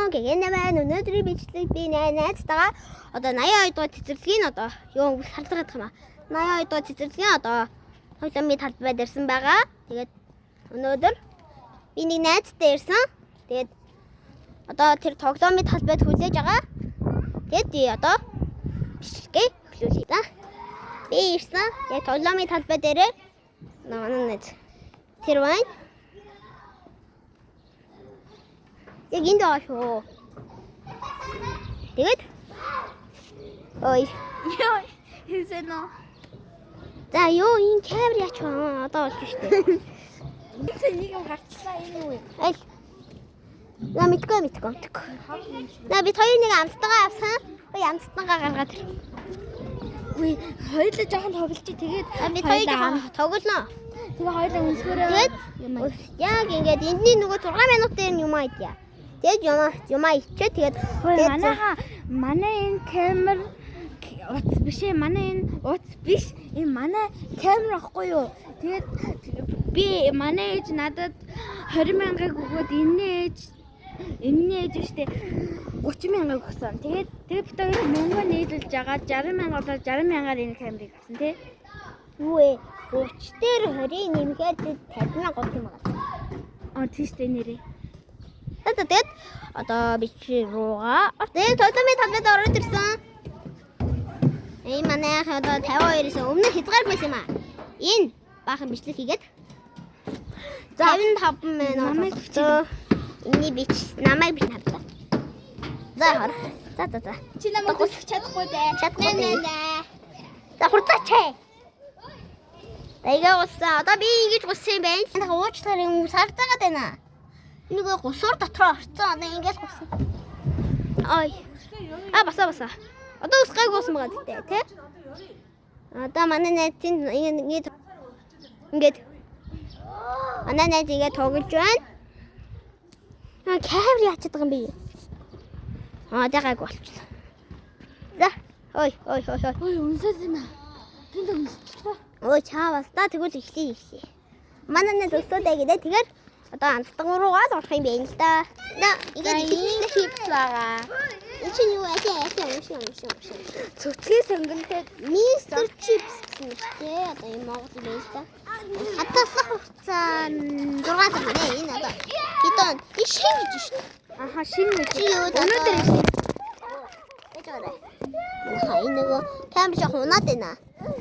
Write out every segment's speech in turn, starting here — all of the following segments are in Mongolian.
байна уу гэнэ байна. Өнөөдрийн бичлэг би найзтайгаа одоо 82 дугаар цэцэрлэгийн одоо юу салцгаад байгаа юм аа. 82 дугаар цэцэрлэгийн одоо тоглоомын талбайд ирсэн байгаа. Тэгээд өнөөдөр би нэг найзтай ирсэн. Тэгээд одоо тэр тоглоомын талбайд хүлээж байгаа. Тэгээд одоо бичлэгээ эхлүүлье. Би ирсэн. Яг тоглоомын талбай дээрээ найз тэр байна. Яг энд байгаа шүү. Тэгээд ой. Хэзээ нөө. За юу энэ камер яач вэ? Одоо болж штэ. Эцэг нэг юм гарчлаа энэ үү? Аль. На мэдгүй. На бид хоёр нэг амттайгаа авсан. Ой амттайгаа гаргаад ир. Үгүй хоёулаа жоохон тоглож чи тэгээд бид хоёулаа тоглоно. Тэгээ хоёулаа өнсгөрөө. Тэгээд яг ингээд эндний нөгөө 6 минутын юм айдя. Тэгээд юмаа ичээ тэгээд манай энэ камер утас биш ээ манай энэ утас биш энэ манай камер ахгүй юу. Тэгээд би манай ээж надад 20,000-ыг өгөөд энэ ээж штэ 30,000-ыг өгсөн. Тэгээд бид хоёр мөнгө нийлүүлж байгаа 60,000-аар 60,000-аар энэ камерыг авсан тий. Юу ээ 30 дээр 20 нэмэхээр 50,000 гол юм байна. Тийштэй нэрээ. Тэгээд одоо бичиг руугаа тэгээд тоглоомын талбайд ороод ирсэн. Манай одоо 52-ээс өмнө хязгаар байсан юм аа. Энэ баахан бичлэг хийгээд 55 минут өгсөн. Энийг бич намайг бич тавьлаа. За хор. За. Чи намайг хүсэх чадахгүй дээ. Нэ. За хурдаач. Тайгаа усаа. Одоо би ингэж гуссан юм байна. Нэг уучлаар юм сартагаад байна. Нэг гусуур дотроо орцсон. Ингээд гуссан. Ой. Баса. Одоо ус гайг уусан байгаа гэдэг тий. Одоо манай найз ингээд манай найз ингээд тоглож байна. Камер яачаад байгаа юм бэ? Дээгайг болчихлоо. За. Ой. Үнсэж байна. Тэнд үнсчихлээ. Ой чаавас та тэгвэл эхлэе. Манай найз өсөөдэй гэдэг. Тэгэхээр одоо амстан руугаа орох юм байна л да. Ингээд чипс байгаа. Энэ чинь юу яа. Цөцгийн сонгонтэй мистер чипс гэсэн юм тий. Одоо энэ Монгол байж та. Хатаслах хугацаанд 6 сар нэ энэ одоо. Хитон энэ шин гэж шүү. Шинэ гэж. Өнөөдөр ирсэн. Ээж байгаа. Энэ нөгөө камер жоо хунаад байна.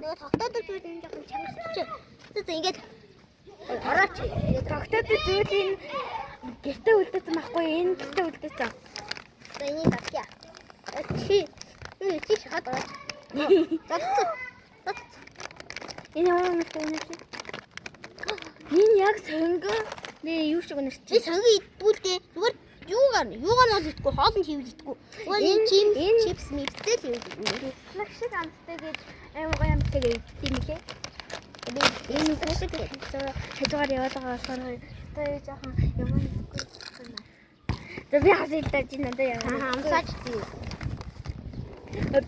Нөгөө тогтоодог зүйл энэ жоохон чангарч. Тэгсэн ингээд орооч. Тогтоодог зүйл энэ гэртээ үлдээсэн байхгүй энэ гэртээ үлдээсэн. За энийг татъя. Чи шахаад орооч. Зат. Энэ ямар юм бэ? Энэ яг сонгоо. Нэ юу шиг өнөрч. Би сонгоо идбүүлдээ. Зүгээр юугаар нь идэхгүй хоолнд хийвэдэггүй. Энэ чипс мипстэй л юу. Лагшиг амттай гэж амар гоё амттай гэж тийм лээ. Энэ лагшиг хажуугаар яваад байгаа болохоор тэ жоохон юм идэхгүй. За би хасилдаж байна надад яа. Амсаач тий.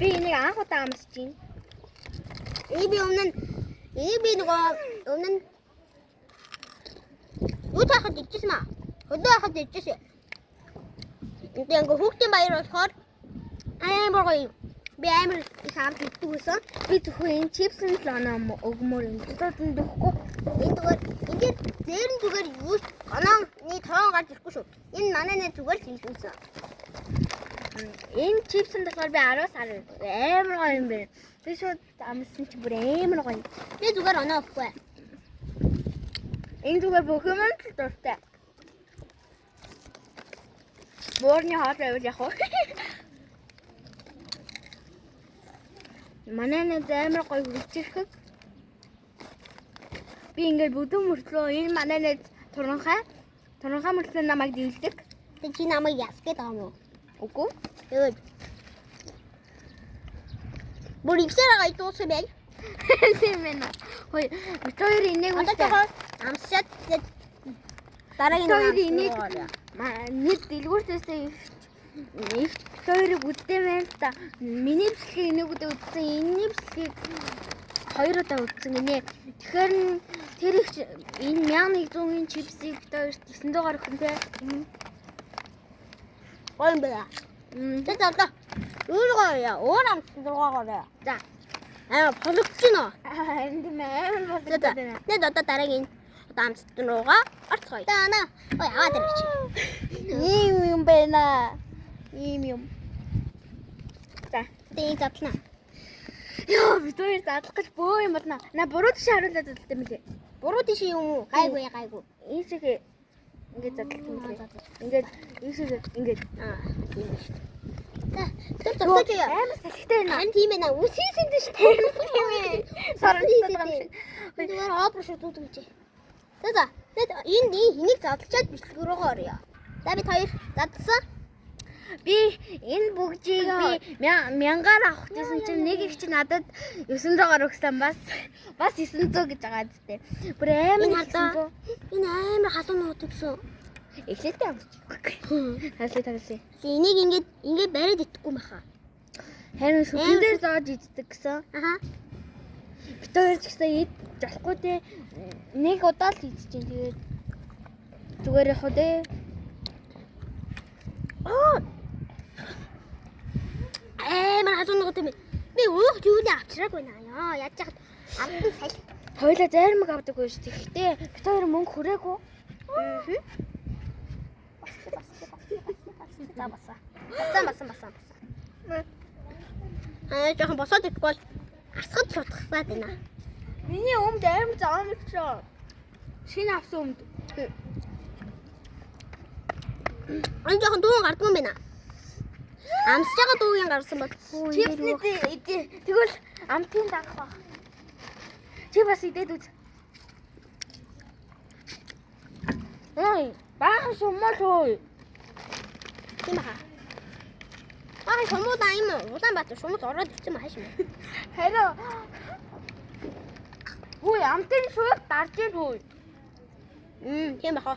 Би энийг анх удаа амсаж байна. Энийг би нөгөө өмнө нь юу таахад ичсэн маа. Хөдөө хахад ичсэн. Энд ингээ хүүхдийн баяр болохоор амар гоё. Би амар их амт иддэг байсан. Би зөвхөн энэ чипсэн л оноо өгмөр юм. Тэд дөхгүй. Ингээд дээр нь зүгээр юу онооны тоон гарч ирэхгүй шүү. Энэ манай нэ зүгээр л хийлгэнсэн. Энэ чипсэн болохоор би 10 сар амар гоё юм бэ. Би шууд амсан чи бүр амар гоё. Би зүгээр оноо өгөхгүй. Энэ зүгээр бүх юм л дуртай. Борны хот байвал яг уу. Манай нэг амар гоё хүрчихэг. Би ингээд бүдүүн мөртлөө энэ манай нэг туранхай мөртлөө намайг дийлдэг. Тэг чи намайг яс гэдэг юм уу? Үгүй. Тэгээд бүр ивсэраа дуусах байг. Тийм ээ. Хөөе, хоёр энийг үстэй. Амсаад дараагийн энийг нэг дэлгүүртээсээ хоёрыг үздэмээр та миний бичлэгийг нэг удаа үзсэн, энэний бичлэгийг 2 удаа үзсэн гинэ. Тэгэхээр тэр их энэ 1100-ийн чипсийг 900-аар өгсөн те. Гоё юм байна. Тэгээд одоо өөргөө өөр амт дургаагаарай. За. Болгож гинэ. Энд мээр Тэгээд одоо дараагийн одоо амт руугаа орцгоё. Таана. Ой аваад ирээч. ийм юм байна. Ийм юм. За. Тэгээд задлана. Яа, бид хоёр задлах гэж бөө юм болно. На буруу тийш харуулаад задлаа мөлий. Буруу тийш юм уу? Гайгүй гайгүй. Ийшээ ингээд задлах юм лээ. Ингээд ийшээ ингээд Тийм шүү. Тэр зогсож яа. амар салхитай байна. Хан тийм ээ. Үсээсэнд шүү дээ. Тийм ээ. Саранчтай байгаа юм шиг. Зүгээр опер шүү дүүд гэж. За. Тэгээд энд энийг задлчаад бичлэг руугаа орё. За бид хоёр задлсан. Би энэ бүгжийг би 1000-аар авах гэсэн чинь нэг их чинь надад 900-аар өгсөн бас 900 гэж байгаа зү. Бүр амар 900. Энэ амар халуун нууд гэсэн. Эхлэлтэй авчих. Таглаа. Энийг ингээд бариад итгэхгүй байхаа. Харин сүлэн дээр зоож иддэг гэсэн. Аха. Бид хоёр ч гэсэн ид болохгүй те. Нэг удаа л идчихин тэгээд зүгээр явах үү. Амар халуун нууд юм. Би уух юуны авчрааг байна. Яа, яаж яхад амтан салхи. Хоёлаа зармаг авдаг байж тэгтээ бид хоёр мөнгө хүрээгүй. За басан. Жоохон босоод ирэхгүй бол асгад сутгах байна. Миний өмд амар заамагчаа. Шинэ авсан өмд. Ан жоохон дүүн гардгүй юм байна. Амсж байгаа дүүгийн гарсан бол. Чипнэд тэгвэл амтын дагах баг. Чи бас идээд үз. Ой, баахан суммал хөөе. Тийм аа. Шумуудаа юм уу? Улаанбаатар шумууд ороод ирсэн маа хаашаа. Харин Ой, амтын шууд дарж ийн хөөе. Тийм баха.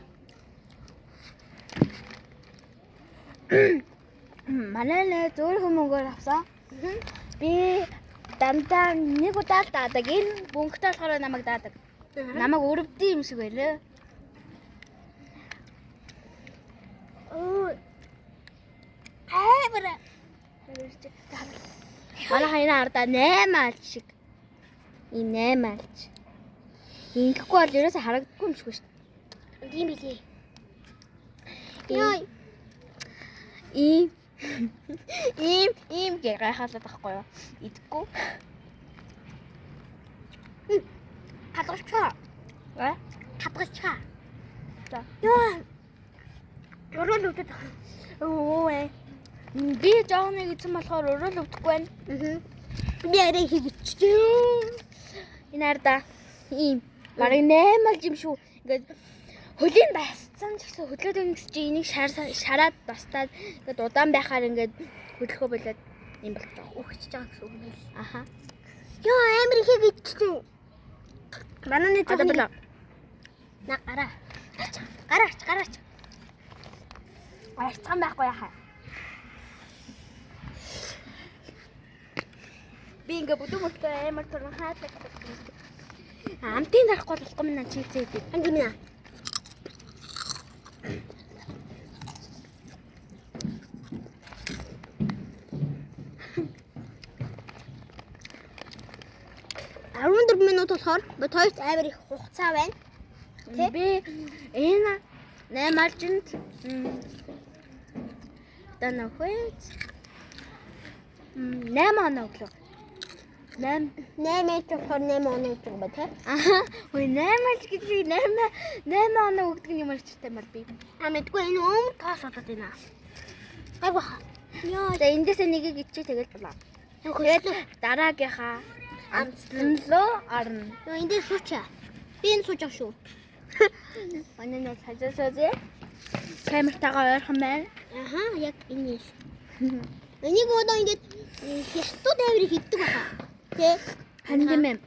Манай нэ зөөр хүмүүгээр авсан. Би дандаа нэг удаа л даадаг. Энэ бөнгөтэй болохоор намайг даадаг. Намайг өрөвдөй юм шиг байлаа. Амар. Манай хайна ардаа 8 алж шиг. Ийм 8 алж. Ингэхгүй бол ерөөсө харагдахгүй юм шиг шүү дээ. Тийм билий. Яа. Ийм гэ гайхалаад байхгүй юу? Идэхгүй. Хадгалчаа. Ва? Хадгалчаа. За. Яа. Өрөөл өвдөд. Өө. Би жоох нэг эзэн болохоор өрөөл өвдөхгүй байна. Би арай хийчихээ. Энэ ардаа ийм бараг 8 алж юм шүү. Ингээд хөлийн басцсан ч гэсэн хөдлөөд ингэс чи энийг шараад бастаад ингээд удаан байхаар ингээд хөдлөхөө болоод юм болтой. Өгчөж байгаа гэсэн үг юм байл. Аха. Яа амар хийчихээ. Бананы Одоо болоо. На гараач. Арцхан байхгүй яхаа. Би ингээд бүдүүн мөртөө амар туран хаадаг. Амтын дарахгүй болохгүй минь чипсээ идэв. Ангимна. Арван минут болохоор бод хоёрт амар их хугацаа байна. Би энэ 8 алжинд танахвэц 8 оноо өглөө. 8 болохоор 8 оноо гэж байна тий. Аха. Ой 8 алж гэж би 8 оноо өгдөг юм арчтай мал би. Мэдгүй энэ өмнө тоос болоод байна. Гайгүй хаа. Яа. За эндээс нэгийг ичээ тэгэл болоо. Тэгээд дараагийнхаа амтланлоо арна. эндээс суучаа. Би энэ сууж байгаа шүү. Манай нэг хажаасаа камертагаа ойрхон байна. Аха, яг энэ юм. Энийг одоо ингэж хятад авир хийдэг баха. Тэ? Хандим юм.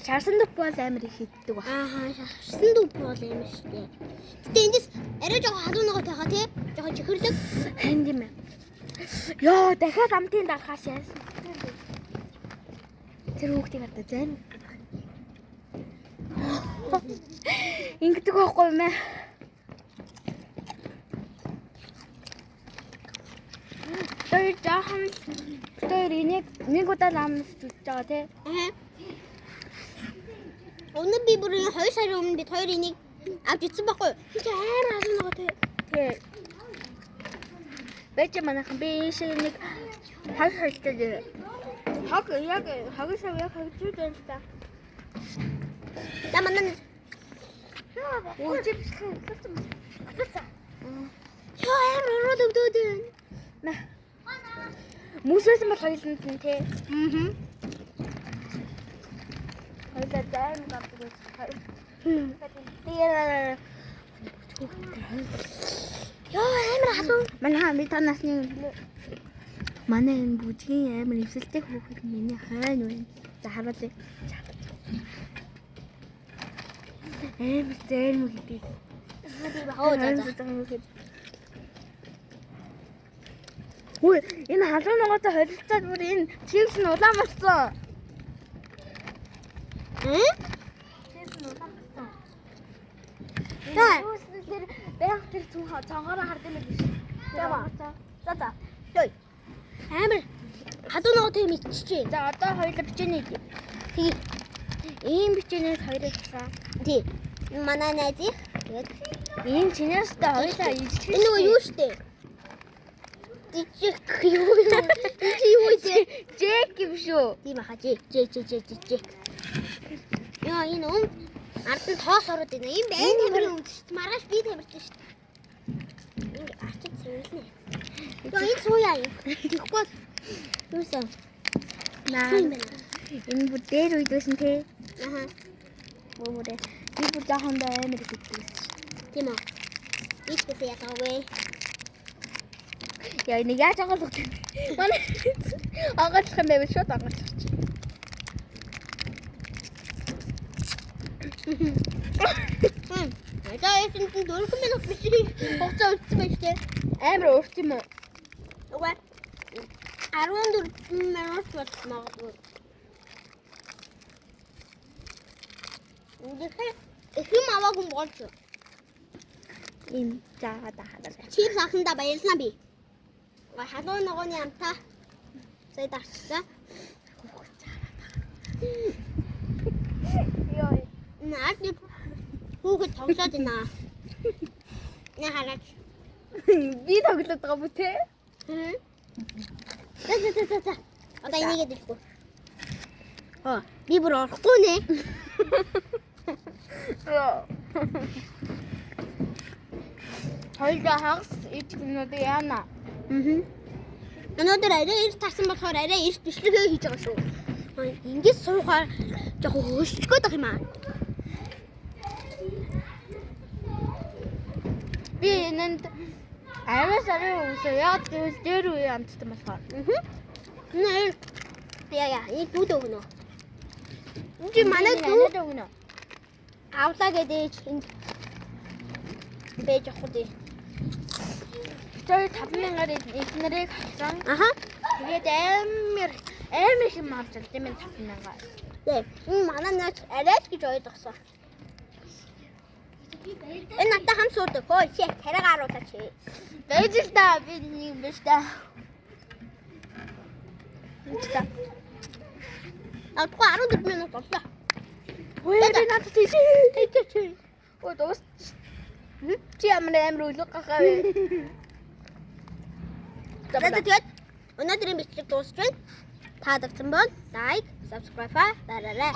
Шарсан дуп бол амар их хийдэг баха. Аха, шарсан дуп бол амар штэ. Гэтэ эндээс арай жоохон халуунгаа тайгаа тий. Жоохон чихэрлэг. Хандим юм. Йоо, дахиад амтын дарахаас яасан. Тэр хүүхдийн гадаа зэн. Ингэдэг байхгүй юм аа. Тэр жаахан тэр нэг удаа ламс зүтж байгаа тий. Өнөө би бүр 2 сарын өмнө бид хоёр энийг авч ирсэн байхгүй юу? Чи амар хасан байгаа тий. Тий. Бэж манайхан би энэ шиг нэг хаг хайтай. Хаг яг хагсаа яг хагчуу дээ та. За манай Оо чипс хаа. Яа амар ороод өвдөд. Мөсөөс мөр хоёуланд нь тий. Хоёулаа займ гардаг байх. Яа амар халуун. Манай би танаас нэг манай энэ бүжгийн амар өвсөлтэй хүүхэд миний хайр байна. За харуулъя. Амар займ гэдэг. Хөөе энэ халуун ногоотой холилцаад бүр энэ чипс нь улаан болсон. Чипс нь улаан болсон. Тэр байх тэр цонхороо хардаг юм биш. За. Той. Амар халуун ногоотой юм иччихээ. За одоо хоёулаа бичээний. Тэгээ. Ийм бичээнээс хоёроо хийсэн. Тий. Манай найзыг тэгээд Ийм чинээстэй хоёулаа иччих. энэ нөгөө юу штэ? Жижиг юу юм? Чи юу вэ? Жек юм шүү. Тийм аха жик. Яа энэ ард нь тоос ороод байна. Ийм байн тамирын өмд шүү дээ. Маргааш би тамирсан шүү дээ. Ингээ арчиж цэвэрлэнэ. Яа энэ сууя юм. Тэгэхгүй юусан. Энэ бүр дээр үйдсэн те. Аха. Мөмөрэ. Би бүр жахандаа амар ихтэй. Тийм үү. Ийшээс ятаагүй. Яа нэг яаж агаалах вэ? Манай агаалах юм байв шууд агаалах. За энэ чинь дөрвөн минут биш. Хугацаа үлдсэн байж тээ. Амар урт юм уу? Угаа 14 минут болж магадгүй. Их юм аваагүй болж. Им заагаад хадаа. Чипс авсандаа баярлалаа би. Халуун ногооны амтаа сая дарчсан. Йоо. Наад нэг хүүхэд тоглоод байна. Нэ хараач. Би тоглоод байгаа бү те. За. Одоо энийг дэлгүү. Би бүр орохгүй нэ. Йоо. Хоёулаа хагас ичгнүүд яана. Өнөөдөр арай эрт тарсан болохоор арай эрт бичлэгээ хийж байгаа шүү. Ингээд суухаар жоохон хөөсчгөөд байгаа юм аа. Би энэнд араас арай үсээ яг тэгвэл дээр үе амтсан болохоор. Нэ. Яа, энэ дүүд өгнө. Энд манай дүүд өгнө. авлаа гэдэг энд бэж авах дээ. Тэр 5,000-аар эднэрийг авсан. Аха. Тэгээд амар юм авч байгаа юм 5,000-аар. Тэг. Энэ манай наач арайч гэж ойлгосон. Энэ надад хам суудаг. Хөөе, чи тариагаа харуулаач. Байж л та би нэг биш та. Авахгүй 14 минут боллоо. Хөөе би надад тийш. Оо доос. Чи амар үлэг гахаа вэ? Тэгээд өнөөдрийн бичлэг дуусч байна. Таадагсан бол лайк, subscribe дараарай.